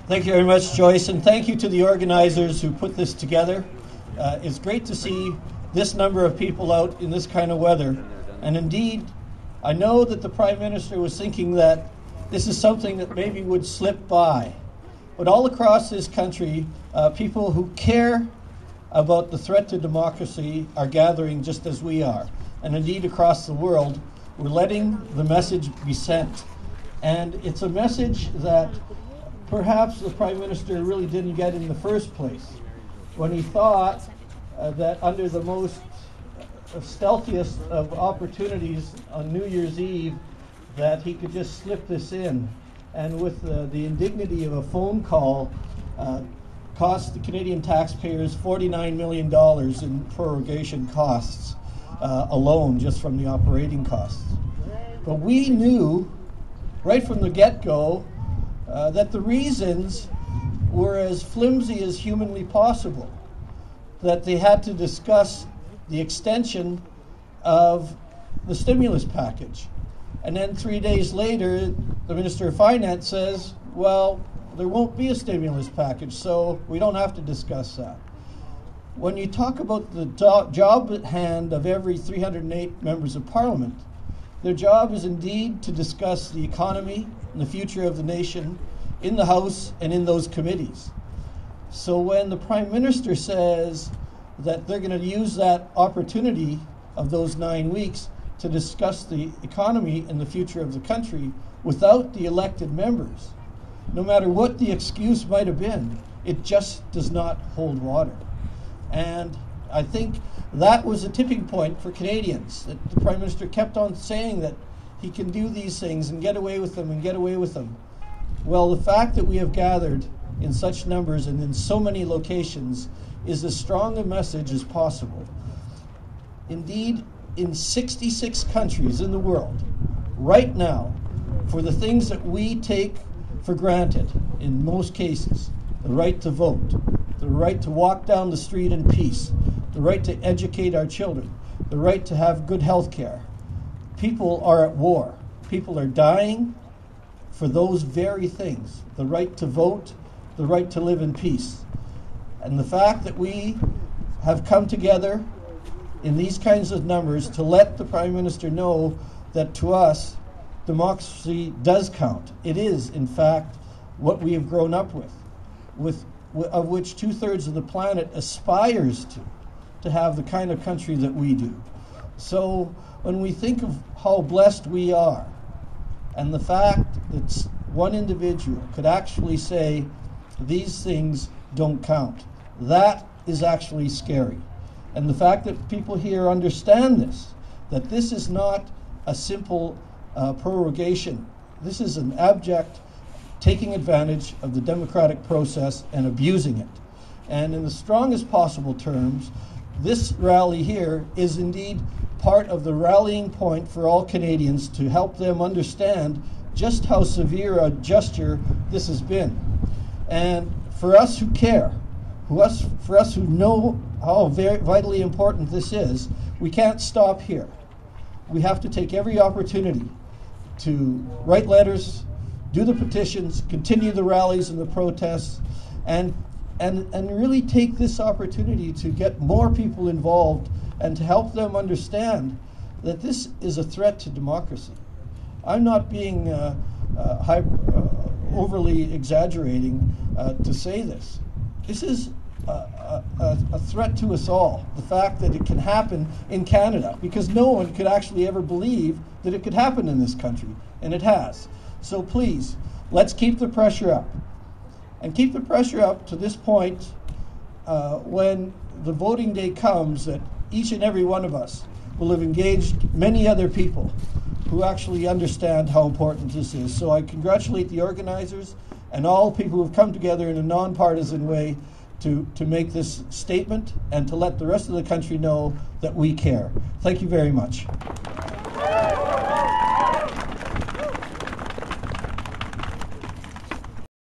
Thank you very much, Joyce, and thank you to the organizers who put this together. It's great to see this number of people out in this kind of weather. And indeed, I know that the Prime Minister was thinking that this is something that maybe would slip by. But all across this country, people who care about the threat to democracy are gathering just as we are. And indeed, across the world, we're letting the message be sent. And it's a message that perhaps the Prime Minister really didn't get in the first place, when he thought that under the most stealthiest of opportunities on New Year's Eve, that he could just slip this in. And with the indignity of a phone call, cost the Canadian taxpayers $49 million in prorogation costs alone, just from the operating costs. But we knew right from the get-go that the reasons were as flimsy as humanly possible, that they had to discuss the extension of the stimulus package. And then 3 days later, the Minister of Finance says, well, there won't be a stimulus package, so we don't have to discuss that. When you talk about the job at hand of every 308 members of Parliament, their job is indeed to discuss the economy and the future of the nation in the House and in those committees. So when the Prime Minister says that they're going to use that opportunity of those 9 weeks to discuss the economy and the future of the country without the elected members, no matter what the excuse might have been, it just does not hold water. And I think that was a tipping point for Canadians, that the Prime Minister kept on saying that he can do these things and get away with them and get away with them. Well, the fact that we have gathered in such numbers and in so many locations is as strong a message as possible. Indeed, in 66 countries in the world, right now, for the things that we take for granted in most cases, the right to vote, the right to walk down the street in peace, the right to educate our children, the right to have good health care, people are at war. People are dying for those very things, the right to vote, the right to live in peace. And the fact that we have come together in these kinds of numbers to let the Prime Minister know that to us, democracy does count. It is, in fact, what we have grown up with of which 2/3 of the planet aspires to have the kind of country that we do. So when we think of how blessed we are, and the fact that one individual could actually say, these things don't count, that is actually scary. And the fact that people here understand this, that this is not a simple prorogation. This is an abject taking advantage of the democratic process and abusing it. And in the strongest possible terms, this rally here is indeed part of the rallying point for all Canadians to help them understand just how severe a gesture this has been. And for us who care, for us who know how very vitally important this is, we can't stop here. We have to take every opportunity to write letters, do the petitions, continue the rallies and the protests, and really take this opportunity to get more people involved and to help them understand that this is a threat to democracy. I'm not being overly exaggerating to say this. This is a threat to us all, the fact that it can happen in Canada, because no one could actually ever believe that it could happen in this country, and it has. So please, let's keep the pressure up. And keep the pressure up to this point when the voting day comes, that each and every one of us will have engaged many other people who actually understand how important this is. So I congratulate the organizers and all people who have come together in a nonpartisan way to make this statement and to let the rest of the country know that we care. Thank you very much.